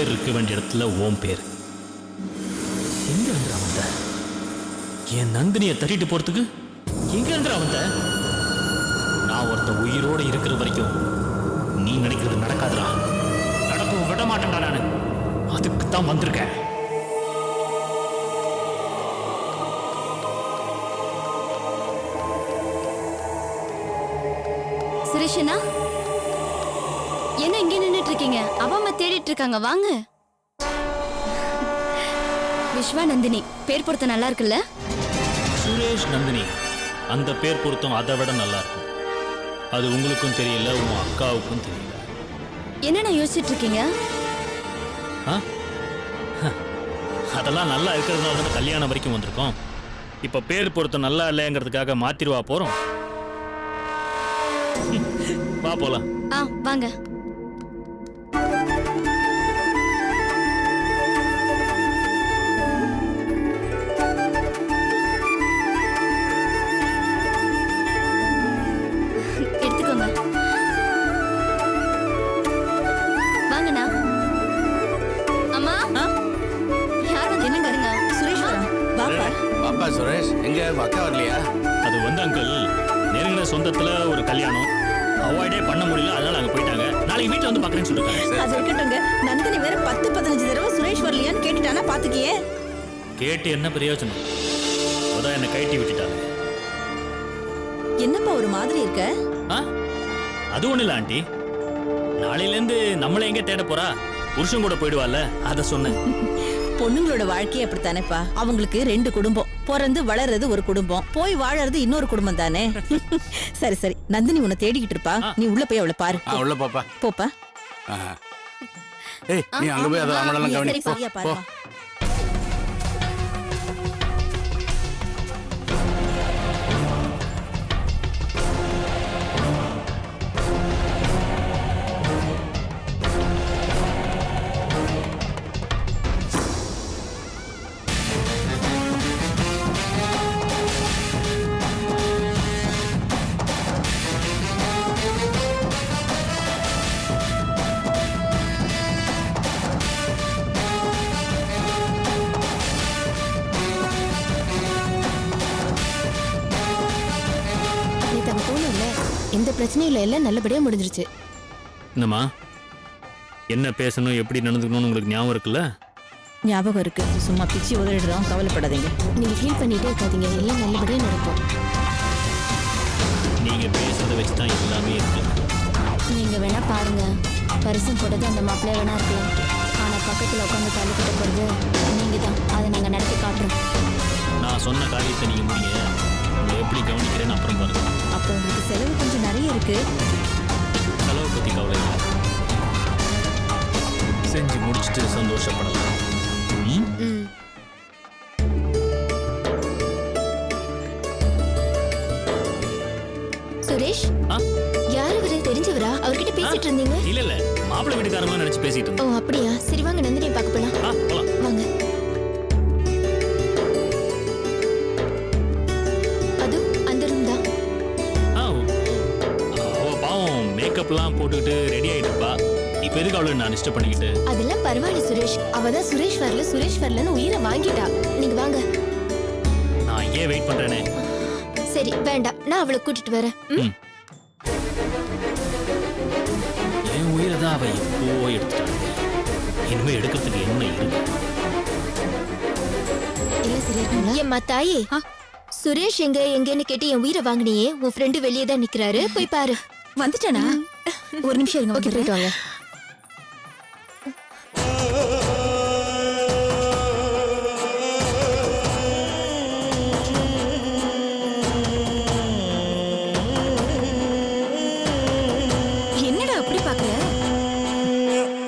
பேர் இருக்க வேண்டிய இடத்துல ஓம் பேர் எங்க இருந்து வந்த? என் நந்தினியை தட்டிட்டு போறதுக்கு எங்க இருந்து வந்த? நான் ஒருத்த உயிரோடு இருக்கிற வரைக்கும் நீ நினைக்கிறது நடக்காதுடா. நடக்கவும் விட மாட்டேன்டா. நானு அதுக்கு தான் வந்திருக்கேன். சுரேஷனா, என்ன இங்க நின்னுட்டு இருக்கீங்க? அப்பா அம்மா தேடிட்டு இருக்காங்க, வாங்க. விஸ்வா நந்தினி பேர் பொருத்தம் நல்லா இருக்குல்ல? சுரேஷ் நந்தினி அந்த பேர் பொருத்தம் அதை விட நல்லா இருக்கும். அது உங்களுக்கும் தெரியல, உங்க அக்காவுக்கும் தெரியல. என்னென்ன யோசிச்சுட்டு இருக்கீங்க? அதெல்லாம் நல்லா இருக்கிறதுனால தானே கல்யாணம் வரைக்கும் வந்திருக்கோம். இப்ப பேர் பொருத்தம் நல்லா இல்லைங்கிறதுக்காக மாத்திருவா போறோம்? வா போலாம். வாங்க. எடுத்துக்கோங்க. வாங்கண்ணா. அம்மா, யார் வந்து என்னங்க இருங்க? சுரேஷ் வரா. பாப்பா. பாப்பா சுரேஷ் எங்க? அக்கா வரலையா? அது வந்து அங்கிள், நெருங்கின சொந்தத்துல ஒரு கல்யாணம் அவாய்டே பண்ண முடியல, அதனால அங்க போயிட்டாங்க. நாளைக்கு வீட்டுல வந்து பாக்குறேன்னு சொல்லிருக்காங்க. அது இருக்கட்டுங்க. நந்தினி வேற 10-15 தடவை சுரேஷ் வரலையான்னு கேட்டுட்டானா பாத்துக்கியே. கேட்டு என்ன பிரயோஜனம்? அதான் என்ன கைட்டி விட்டுட்டாங்க. என்னப்பா ஒரு மாதிரி இருக்க? அது ஒண்ணு இல்ல ஆண்டி, நாளையில இருந்து நம்மள எங்க தேட போறா? புருஷன் கூட போயிடுவாள்ல, அத சொன்னேன். பொண்ணுங்களோட வாழ்க்கையே அப்படித்தானேப்பா. அவங்களுக்கு 2 குடும்பம். பிறந்து வளர்றது ஒரு குடும்பம், போய் வாழறது இன்னொரு குடும்பம் தானே. சரி சரி, நந்தினி உன்னை தேடிக்கிட்டு இருப்பா. நீ உள்ள போய் அவளை பாரு. உள்ள பாப்பா. போப்பா. ஏய், நீ அங்க போய் அத அவங்களெல்லாம் கவனி. சரியா பாரு. எந்த பிரச்சனையும் இல்ல, எல்லாம் நல்லபடியா முடிஞ்சிருச்சு. என்னம்மா, என்ன பேசணும், எப்படி நடந்துக்கணும்னு உங்களுக்கு ஞாபகம் இருக்குல்ல? ஞாபகம் இருக்கு. சும்மா பிச்சு உதறிடுறோம், கவலைப்படாதீங்க. நீங்க ஃபீல் பண்ணிட்டே இருக்காதீங்க, எல்லாம் நல்லபடியா நடக்கும். நீங்க பேசுறத வச்சுதான் எல்லாமே இருக்கு. நீங்க வேணா பாருங்க, பரிசம் போடுறது அந்த மாப்பிள்ளைய வேணா இருக்கலாம், ஆனா பக்கத்துல உட்காந்து தள்ளிக்கிட்ட போறது நீங்க தான். அதை நாங்க நடத்தி காட்டுறோம். நான் சொன்ன காரியத்தை நீங்க முடிங்க. உங்களை எப்படி கவனிக்கிறேன்னு அப்புறம் பாருங்க. அப்ப உங்களுக்கு செலவு கொஞ்சம் நிறைய இருக்கு. செலவை பத்தி கவலை இல்லை, செஞ்சு முடிச்சுட்டு சந்தோஷப்படலாம். சுரேஷ், யார் இவரு? தெரிஞ்சவரா? அவர்கிட்ட பேசிட்டு இருந்தீங்க? இல்ல இல்ல, மாப்பிள்ளை வீட்டுக்காரங்களும் நினைச்சு பேசிட்டு இருந்தோம். ஓ அப்படியா? சரி வாங்க, நந்தினியை பார்க்க போலாம். போலாம் வாங்க. அது அந்த ரூம் தான். அவ பாவம் மேக்கப்லாம் போட்டுக்கிட்டு ரெடி ஆயிட்டு இருப்பா. இப்ப எதுக்கு அவளை நான் டிஸ்டர்ப் பண்ணிக்கிட்டு? அதெல்லாம் பரவாயில்ல சுரேஷ், அவதான் சுரேஷ் வரலன்னு உயிரை வாங்கிட்டா. நீங்க வாங்க. நான் இங்கே வெயிட் பண்றேனே. சரி வேண்டாம், நான் அவளை கூட்டிட்டு வரேன். என் உயிரை தான் அவ எப்போ எடுத்துட்டாங்க. இனிமே எடுக்கிறதுக்கு என்ன இருக்கு? இல்ல சுரேஷ், என் தாயே, சுரேஷ் எங்கன்னு கேட்டு என் உயிரை வாங்கினியே. உன் ஃப்ரெண்டு வெளியே தான் நிக்கிறாரு, போய் பாரு. வந்துட்டானா? ஒரு நிமிஷம் இருங்க. ஓகே, போயிட்டு வாங்க. என்னடா அப்படி பாக்குற?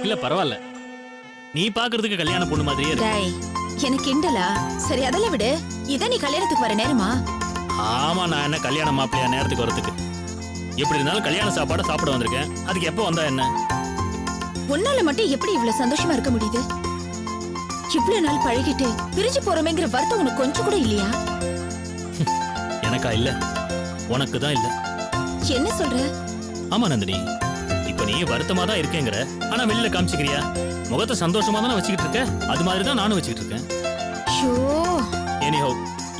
இல்ல பரவாயில்ல, நீ பாக்குறதுக்கு கல்யாண பொண்ணு மாதிரியே இருக்கு. டேய், எனக்கு கிண்டலா? சரி அதெல்லாம் விடு. இதான் நீ கல்யாணத்துக்கு வர நேரமா? ஆமா, நான் என்ன கல்யாண மாப்பிள்ளையா நேரத்துக்கு வரதுக்கு? எப்படி இருந்தாலும் கல்யாண சாப்பாடு சாப்பிட வந்திருக்கேன். அதுக்கு எப்போ வந்தா என்ன? உன்னால மட்டும் எப்படி இவ்வளவு சந்தோஷமா இருக்க முடியுது? இவ்வளவு நாள் பழகிட்டு பிரிஞ்சு போறோமேங்கிற வருத்தம் உனக்கு கொஞ்சம் கூட இல்லையா? எனக்கா இல்ல, உனக்கு தான் இல்ல. என்ன சொல்ற? ஆமா நந்தினி, இப்ப நீ வருத்தமா தான் இருக்கேங்கிற, ஆனா வெளியில காமிச்சுக்கிறியா? முகத்தை சந்தோஷமா தானே வச்சுக்கிட்டு இருக்க, அது மாதிரி தான் நானும் வச்சுக்கிட்டு இருக்கேன். ஷோ எனிஹோ,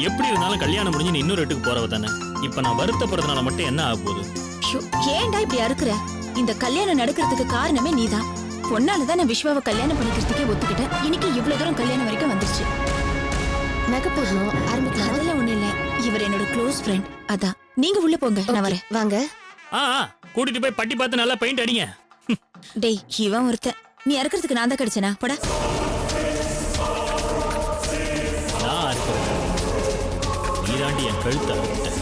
எப்படி இருந்தாலும் கல்யாணம் முடிஞ்சு நீ இன்னொரு வீட்டுக்கு போறவ தானே. இப்ப நான் வருத்தப்படுறதுனால மட்டும் என்ன ஆக போகுது? ஷோ, ஏன்டா இப்படி அறுக்குற? இந்த கல்யாணம் நடக்கிறதுக்கு காரணமே நீதான். பொண்ணாலதான் நான் விஸ்வாவை கல்யாணம் பண்ணிக்கிறதுக்கே ஒத்துக்கிட்டேன். இன்னைக்கு இவ்வளவு தூரம் கல்யாணம் வரைக்கும் வந்துருச்சு. மேக்கப் போடணும் ஆரம்பிக்கலாம். அதெல்லாம் ஒண்ணு இல்ல, இவர் என்னோட க்ளோஸ் ஃப்ரெண்ட். அதான் நீங்க உள்ள போங்க, நான் வரேன். வாங்க. கூட்டிட்டு போய் பட்டி பார்த்து நல்லா பெயிண்ட் அடிங்க. டேய், இவன் ஒருத்தன். நீ அறுக்கிறதுக்கு நான் தான் கிடைச்சனா? போடா. நான் அறுக்கிறேன், நீதாண்டி என் கழுத்தை அறுத்துட்டேன்.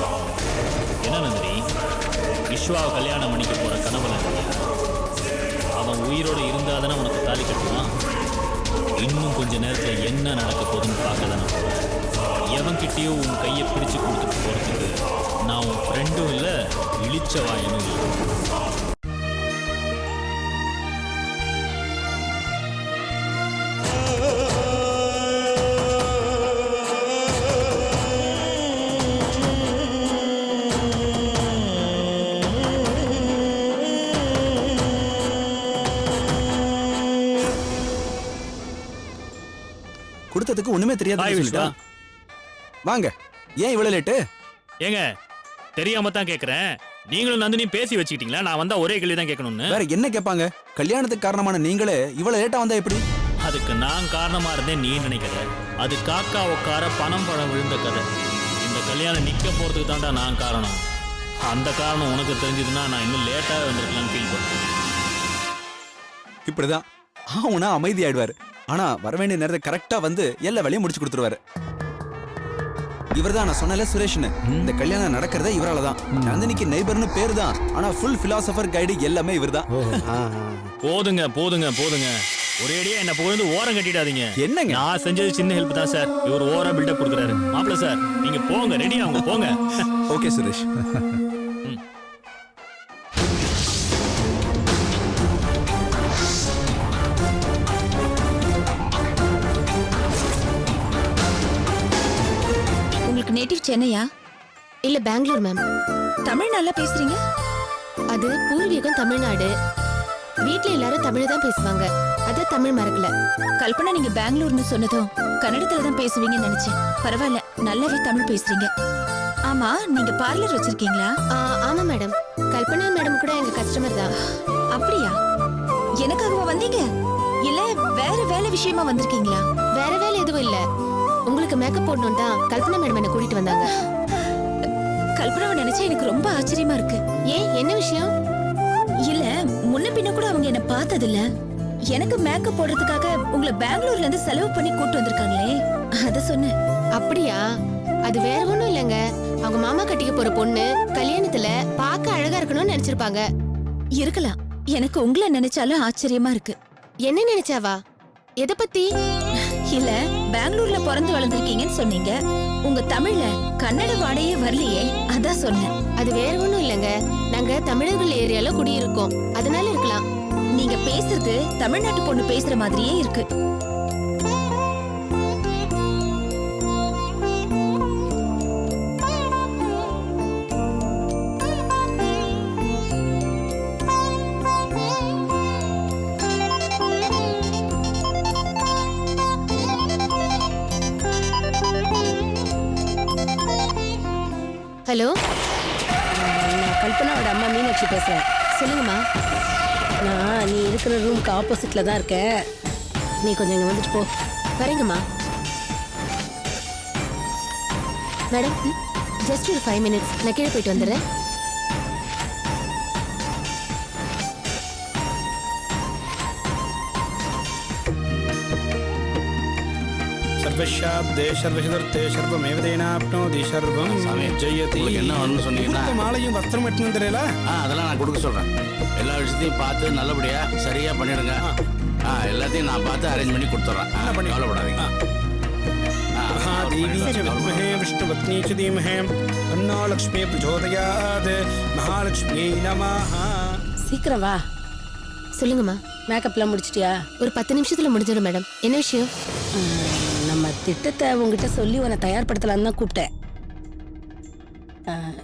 என்ன நந்தினி, விஸ்வாவை கல்யாணம் பண்ணிக்க போற கனவுல இருக்கியா? அவன் உயிரோடு இருந்தாதானே உனக்கு தாலி கட்டுவான். இன்னும் கொஞ்ச நேரத்துல என்ன நடக்க போகுதுன்னு பார்க்க தானே போறேன். எவன்கிட்டயோ உன் கையை பிடிச்சு கொடுத்துட்டு போறதுக்கு நான் உன் ஃப்ரெண்டும் இல்லை, இழிச்ச வாயனும் இல்லை. கொடுத்ததுக்கு ஒண்ணுமே Hi, தெரியாது விஷ்வா. சொல்லிட்டா. வாங்க. ஏன் இவ்வளவு லேட்டு? ஏங்க, தெரியாம தான் கேக்குறேன். நீங்களும் நந்தினியும் பேசி வச்சுக்கிட்டீங்களா? நான் வந்தா ஒரே கேள்வி தான் கேட்கணும்னு. வேற என்ன கேட்பாங்க? கல்யாணத்துக்கு காரணமான நீங்களே இவ்வளவு லேட்டா வந்தா எப்படி? அதுக்கு நான் காரணமா இருந்தேன் நீ நினைக்கிற. அது காக்கா உட்கார பணம் பழம் விழுந்த கதை. இந்த கல்யாணம் நிக்க போறதுக்கு தான்டா நான் காரணம். அந்த காரணம் உனக்கு தெரிஞ்சதுன்னா நான் இன்னும் லேட்டா வந்திருக்கலாம்னு ஃபீல் பண்ணேன். இப்படிதான் ஆவுனா அமைதியாயிடுவாரு. ஆனா வர வேண்டிய நேரத்தை கரெக்டா வந்து எல்லா வேலையும் முடிச்சு கொடுத்துருவாரு. இவர்தான் நான் சொன்னல சுரேஷ்னு. இந்த கல்யாணம் நடக்கிறதே இவரால தான். நந்தினிக்கு நெய்பர்னு பேர் தான், ஆனா ஃபுல் பிலாசபர் கைடு எல்லாமே இவர்தான். போதுங்க போதுங்க போதுங்க, ஒரேடியா என்ன புகழ்ந்து ஓரம் கட்டிடாதீங்க. என்னங்க? நான் செஞ்சது சின்ன ஹெல்ப் தான் சார். இவர் ஓரம் பில்டப் கொடுக்குறாரு. மாப்பிள்ள சார், நீங்க போங்க, ரெடியா அவங்க போங்க. ஓகே சுரேஷ். உங்களுக்கு நேட்டிவ் சென்னையா? இல்ல பெங்களூர் மேம். தமிழ் நல்லா பேசுறீங்க. அது பூர்வீகம் தமிழ்நாடு. வீட்ல எல்லாரும் தமிழ் தான் பேசுவாங்க. அது தமிழ் மறக்கல. கல்பனா, நீங்க பெங்களூர்னு சொன்னதும் கன்னடத்துல தான் பேசுவீங்கன்னு நினைச்சேன். பரவாயில்ல, நல்லாவே தமிழ் பேசுறீங்க. ஆமா, நீங்க பார்லர் வச்சிருக்கீங்களா? ஆமா மேடம். கல்பனா மேடம் கூட எங்க கஸ்டமர் தான். அப்படியா? எனக்காகவா வந்தீங்க? இல்ல வேற வேலை விஷயமா வந்திருக்கீங்களா? வேற வேலை எதுவும் இல்ல. உங்களுக்கு மேக்கப் போடணும் தான் கல்பனா மேடம் என்ன கூட்டிட்டு வந்தாங்க. கல்பனாவை நினைச்சா எனக்கு ரொம்ப ஆச்சரியமா இருக்கு. ஏன், என்ன விஷயம்? இல்ல, முன்ன பின்ன கூட அவங்க என்ன பார்த்ததில்ல. எனக்கு மேக்கப் போடுறதுக்காக உங்களை பெங்களூர்ல இருந்து செலவு பண்ணி கூட்டு வந்திருக்காங்களே, அத சொன்னேன். அப்படியா? அது வேற ஒண்ணும் இல்லங்க. அவங்க மாமா கட்டிக்க போற பொண்ணு கல்யாணத்துல பார்க்க அழகா இருக்கணும்னு நினைச்சிருப்பாங்க. இருக்கலாம். எனக்கு உங்களை நினைச்சாலும் ஆச்சரியமா இருக்கு. என்ன நினைச்சாவா? எதை பத்தி? இல்ல, பெங்களூர்ல பிறந்து வளர்ந்துருக்கீங்கன்னு சொன்னீங்க. உங்க தமிழ்ல கன்னட வாடையே வரலையே, அதான் சொன்னேன். அது வேற ஒண்ணும் இல்லங்க. நாங்க தமிழர்கள் ஏரியால குடியிருக்கோம், அதனால இருக்கலாம். நீங்க பேசுறது தமிழ்நாட்டு பொண்ணு பேசுற மாதிரியே இருக்கு. ஹலோ, நான் கல்பனாவோட அம்மா மீனாட்சி பேசுகிறேன். சொல்லுங்கம்மா. நான் நீ இருக்கிற ரூமுக்கு ஆப்போசிட்டில் தான் இருக்கேன். நீ கொஞ்சம் இங்கே வந்துட்டு போ. வரேங்கம்மா. மேடம், ஜஸ்ட் ஒரு 5 minutes. நான் கீழே போயிட்டு வந்துடுறேன். सर्वशाब्दे सर्वशदर्थे सर्वमेवदेनाप्नोति सर्वं जयति. உங்களுக்கு என்ன வேணும்னு சொன்னீங்கன்னா மாலையும் வஸ்திரம் எட்டுன்னு தெரியல. அதெல்லாம் நான் கொடுக்க சொல்றேன். எல்லா விஷயத்தையும் பார்த்து நல்லபடியா சரியா பண்ணிடுங்க. எல்லாத்தையும் நான் பார்த்து அரேஞ்ச் பண்ணி கொடுத்துட்றேன். கவலைப்படாதீங்க. महादेवी च विद्महे विष्णुपत्नी च धीमहि तन्नो लक्ष्मी प्रचोदयात्. महालक्ष्मी नमः. சீக்கிரம் வா. சொல்லுங்கம்மா. மேக்கப்லாம் முடிச்சிட்டியா? ஒரு 10 நிமிஷத்துல முடிஞ்சிடும் மேடம். என்ன விஷயம்? நம்ம திட்டத்தை உங்ககிட்ட சொல்லி உன்னை தயார்படுத்தலான்னு தான் கூப்பிட்டேன்.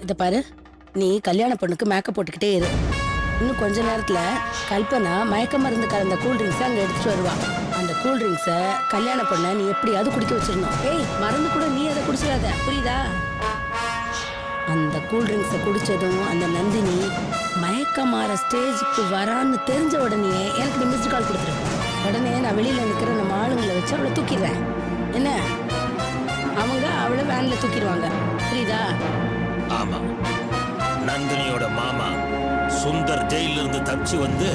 இதை பாரு, நீ கல்யாண பொண்ணுக்கு மேக்கப் போட்டுக்கிட்டே இரு. இன்னும் கொஞ்ச நேரத்துல கல்பனா மயக்க மருந்து கலந்த கூல் ட்ரிங்க்ஸ் அங்க எடுத்துட்டு வருவா. அந்த கூல் ட்ரிங்க்ஸை கல்யாண பொண்ணை நீ எப்படியாவது குடிக்க வச்சிடணும். ஏய், மருந்து கூட நீ அதை குடிச்சிடாத, புரியுதா? அந்த கூல் ட்ரிங்க்ஸை குடிச்சதும் அந்த நந்தினி மயக்கமாற ஸ்டேஜுக்கு வரான்னு தெரிஞ்ச உடனே எனக்கு நீ மிஸ்டு கால் கொடுத்துரு. உடனே நான் வெளியில நிற்கிற நம்ம ஆளுங்களை வச்சு அவளை தூக்கிடுறேன். என்ன, அவங்க அவளை வேன்ல தூக்கிடுவாங்க, புரியுதா? ஆமா, நந்தினியோட மாமா சுந்தர் ஜெயில இருந்து தப்பிச்சு வந்து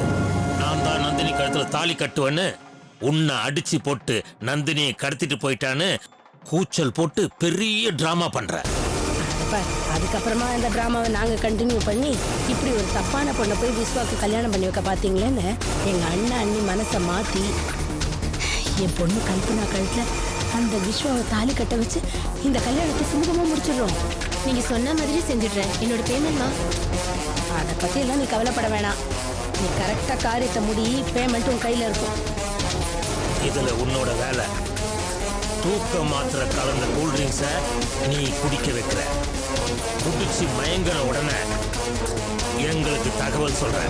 நான் தான் நந்தினி கழுத்துல தாலி கட்டுவேன்னு உன்னை அடிச்சு போட்டு நந்தினியை கடத்திட்டு போயிட்டான்னு கூச்சல் போட்டு பெரிய டிராமா பண்ற. அதுக்கப்புறமா இந்த டிராமாவை நாங்க கண்டினியூ பண்ணி இப்படி ஒரு தப்பான பொண்ணை போய் விஸ்வாக்கு கல்யாணம் பண்ணி வைக்க பாத்தீங்களேன்னு எங்க அண்ணா அண்ணி மனசை மாத்தி என் பொண்ணு கல்பனா கழுத்துல அந்த விஸ்வாவை தாலி கட்ட வச்சு இந்த கல்யாணத்தை சுமூகமா முடிச்சிடுறோம். நீங்க சொன்ன மாதிரி செஞ்சிடுறேன். என்னோட பேமெண்ட்மா? அதை பத்தி எல்லாம் நீ கவலைப்பட வேணாம். நீ கரெக்டா காரியத்தை முடி, பேமெண்ட் உன் கையில இருக்கும். இதுல உன்னோட வேலை தூக்க மாத்திரை கலந்த கூல்ட்ரிங்க்ஸ நீ குடிக்க வைக்கிற. குடிச்சு மயங்கின உடனே எங்களுக்கு தகவல் சொல்ற.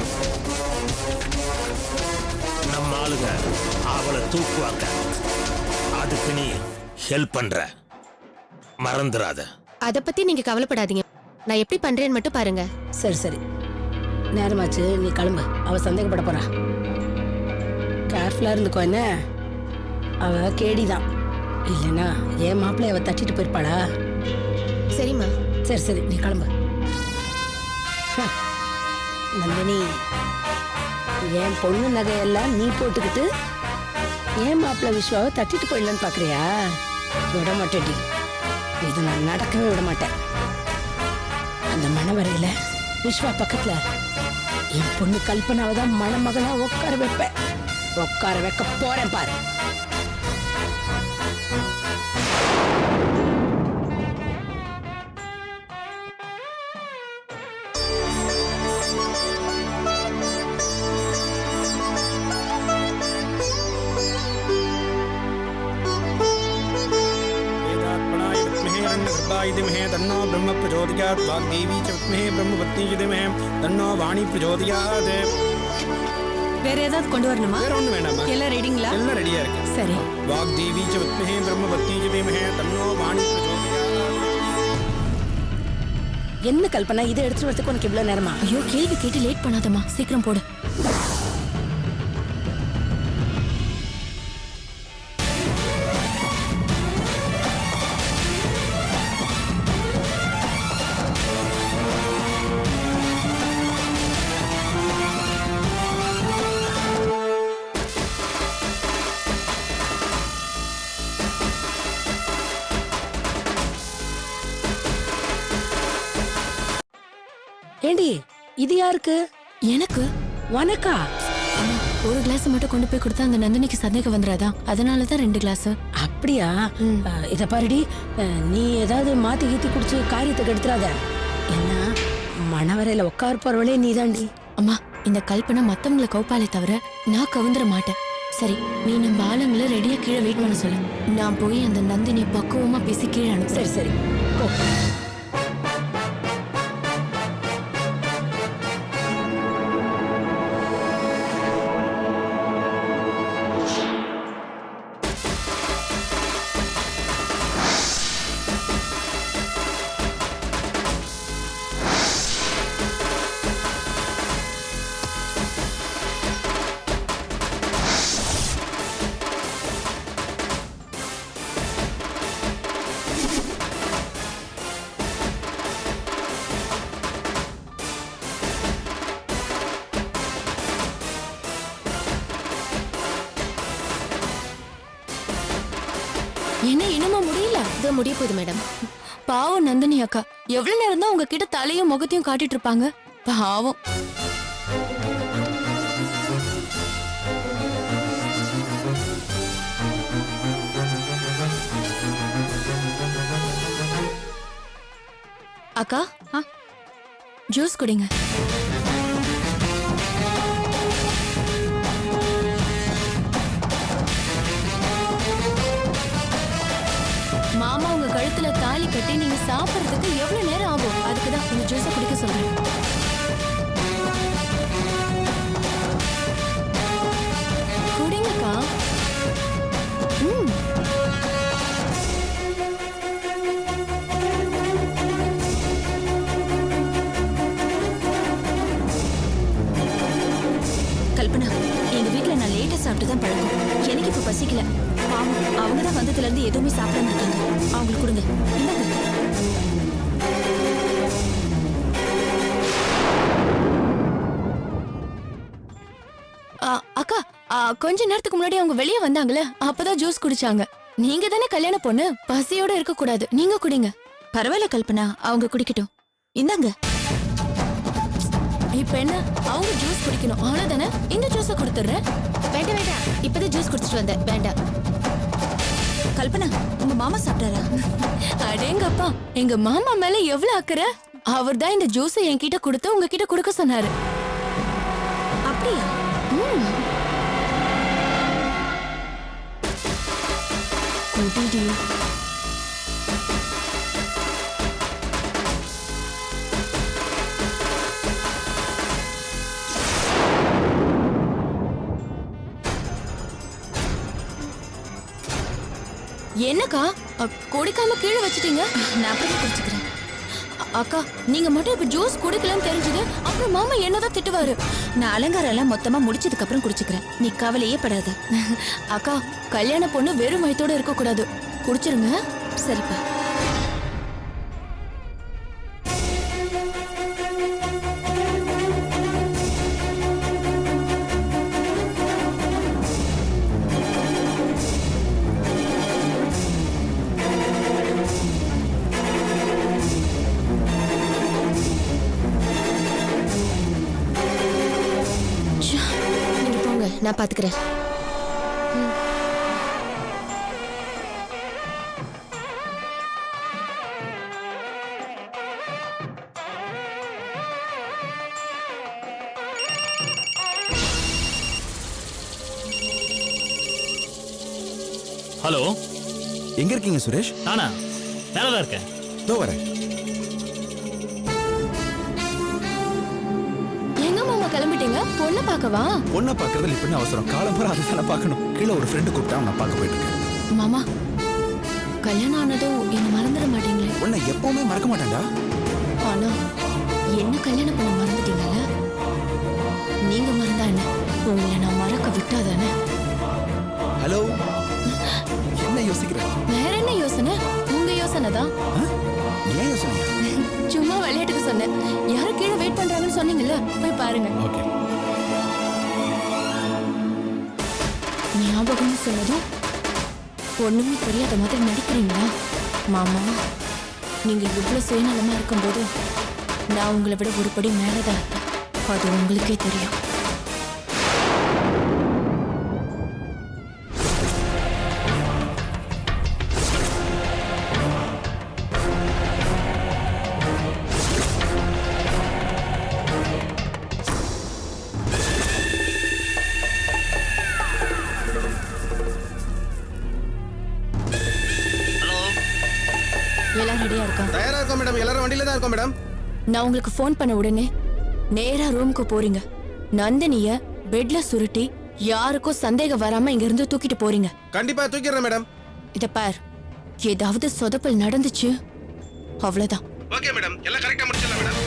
நம்ம ஆளுங்க அவளை தூக்குவாங்க. அதுக்கு நீ ஹெல்ப் பண்ற, மறந்துடாத. அத பத்தி நீங்க கவலைப்படாதீங்க. நான் எப்படி பண்றேன்னு மட்டும் பாருங்க. சரி சரி, நேரமாச்சு, நீ கிளம்பு. அவ சந்தேகப்பட போறா. கேர்ஃபுல்லா இருந்துக்கோ. என்ன, அவ கேடிதான். இல்லைன்னா என் மாப்பிள்ளை அவ தட்டிட்டு போயிருப்பாளா? சரிம்மா. சரி சரி, நீ கிளம்பு. நந்தினி, என் பொண்ணு நகையெல்லாம் நீ போட்டுக்கிட்டு என் மாப்பிள்ளை விஸ்வாவை தட்டிட்டு போயிடலான்னு பாக்குறியா? விட மாட்டேடி, இது நான் நடக்கவே விட மாட்டேன். அந்த மணவரையில விஸ்வா பக்கத்துல என் பொண்ணு கல்பனாவை தான் மணமகனா உட்கார வைப்பேன். உட்கார வைக்க போறேன் பாரு. विद्महे तन्नो ब्रह्म प्रचोदयात् वाग्देवी च विद्महे ब्रह्मपत्नी च धीमहि तन्नो वाणी प्रचोदयात्. வேற ஏதாவது கொண்டு வரணுமா? வேற ஒண்ணு வேண்டாமா? எல்லாம் ரெடிங்களா? எல்லாம் ரெடியா இருக்கு. சரி. वाग्देवी च विद्महे ब्रह्मपत्नी च धीमहि तन्नो वाणी प्रचोदयात्. என்ன கல்பனா, இதை எடுத்துட்டு வரதுக்கு உனக்கு இவ்வளவு நேரமா? ஐயோ, கேள்வி கேட்டு லேட் பண்ணாதம்மா, சீக்கிரம் போடு. ஏண்டி, இது யாருக்கு? எனக்கு? உனக்கா? அம்மா, ஒரு கிளாஸ் மட்டும் கொண்டு போய் கொடுத்தா அந்த நந்தினிக்கு சந்தேகம் வந்துடாதா? அதனாலதான் 2 கிளாஸ். அப்படியா? இத பாருடி, நீ ஏதாவது மாத்தி கீத்தி குடிச்சு காரியத்தை கெடுத்துறாத. என்ன, மணவரையில உட்கார போறவளே நீதாண்டி. அம்மா, இந்த கல்பனை மத்தவங்களை கவுப்பாலே தவிர நான் கவுந்துட மாட்டேன். சரி, நீ நம்ம ஆளுங்களை ரெடியா கீழே வெயிட் பண்ண சொல்லு. நான் போய் அந்த நந்தினி பக்குவமா பேசி கீழே அனுப்பு. சரி சரி, போ. என்ன இன்னுமா முடியல? இதோ முடிய போகுது மேடம். பாவம் நந்தினி அக்கா, எவ்வளவு நேரம் தான் உங்ககிட்ட தலையும் முகத்தையும் காட்டிட்டு இருப்பாங்க? பாவம். அக்கா, ஜூஸ் குடிங்க. மாமா உங்க கழுத்துல தாலி கட்டி நீங்க சாப்பிடுறதுக்கு எவ்வளவு நேரம் ஆகும்? அதுக்குதான் இந்த ஜூஸை குடிக்க சொல்றேன். பாவம் அவங்க தான் வந்ததுல இருந்து எதுவுமே சாப்பிடாம இருக்காங்க. அவங்களுக்கு கொடுங்க. இந்தாங்க. அக்கா கொஞ்ச நேரத்துக்கு முன்னாடி அவங்க வெளியே வந்தாங்களே அப்பதான் ஜூஸ் குடிச்சாங்க. நீங்க தானே கல்யாண பொண்ணு, பசியோட இருக்க கூடாது, நீங்க குடிங்க. பரவாயில்ல கல்பனா, அவங்க குடிக்கட்டும். இந்தாங்க. இப்ப என்ன, அவங்க ஜூஸ் குடிக்கணும் அவ்வளவுதானே? இந்த ஜூஸ கொடுத்துறேன். வேண்டாம் வேண்டாம், இப்பதான் ஜூஸ் குடிச்சிட்டு வந்தேன், வேண்டாம். கல்பனா, உங்க மாமா சாப்பிட்டாரா? அடேங்கப்பா, எங்க மாமா மேல எவ்வளவு அக்கறை. அவர் தான் இந்த ஜூஸ என்கிட்ட கொடுத்து உங்ககிட்ட கொடுக்க சொன்னாரு. அப்படியா? குடிடி. என்னக்கா குடிக்காம கீழே வச்சிட்டீங்க? நான் அப்படியே குடிச்சுக்கிறேன். அக்கா நீங்க மட்டும் இப்ப ஜூஸ் குடிக்கலன்னு தெரிஞ்சது அப்புறம் மாமா என்னதான் திட்டுவாரு. நான் அலங்காரம் எல்லாம் மொத்தமா முடிச்சதுக்கு அப்புறம் குடிச்சுக்கிறேன். நீ கவலையே படாத. அக்கா கல்யாண பொண்ணு வெறும் வயித்தோட இருக்க கூடாது, குடிச்சிருங்க. சரிப்பா. நீங்க போங்க, நான் பாத்துக்கிறேன். ஹலோ, எங்க இருக்கீங்க சுரேஷ்? நானா மேலதான் இருக்கேன். இதோ வரேன். எங்க மாமா கிளம்பிட்டீங்க? பொண்ணு பார்க்கவா? பொண்ணை பார்க்கறதுல இப்ப என்ன அவசரம்? காலம் பூரா அதை தானே பார்க்கணும். கீழே ஒரு ஃப்ரெண்டு கூப்பிட்டா நான் பார்க்க போயிட்டு இருக்கேன். மாமா கல்யாணம் ஆனதும் என்ன மறந்துட மாட்டீங்களே? உன்னை எப்பவுமே மறக்க மாட்டேன்டா. ஆனா என்ன கல்யாணம் பண்ண மறந்துட்டீங்கல்ல? நீங்க மறந்தா என்ன, உங்களை நான் மறக்க விட்டாதானே? ஹலோ, என்ன யோசிக்கிற? வேற என்ன யோசனை? உங்க யோசனை தான். ஏன் யோசனை? சும்மா விளையாட்டுக்கு சொன்னேன். யாரும் கீழே வெயிட் பண்றாங்கன்னு சொன்னீங்கல்ல, போய் பாருங்க. ஓகே. ஞாபகம்னு சொன்னதும் ஒண்ணுமே தெரியாத மாதிரி நடிக்கிறீங்களா? மாமா நீங்க இவ்வளவு சுயநலமா இருக்கும்போது நான் உங்களை விட ஒரு படி மேலதான் இருப்பேன். அது உங்களுக்கே தெரியும். எல்லாம் ரெடியா இருக்கா? தயாரா இருக்கோம் மேடம். எல்லாரும் வண்டியில தான் இருக்கோம் மேடம். நான் உங்களுக்கு ஃபோன் பண்ண உடனே நேரா ரூமுக்கு போறீங்க. நந்தினிய பெட்ல சுருட்டி யாருக்கும் சந்தேகம் வராம இங்க இருந்து தூக்கிட்டு போறீங்க. கண்டிப்பா தூக்கிடுறேன் மேடம். இத பார், ஏதாவது சொதப்பல் நடந்துச்சு அவ்வளவுதான். ஓகே மேடம், எல்லாம் கரெக்டா முடிச்சிடலாம் மேடம்.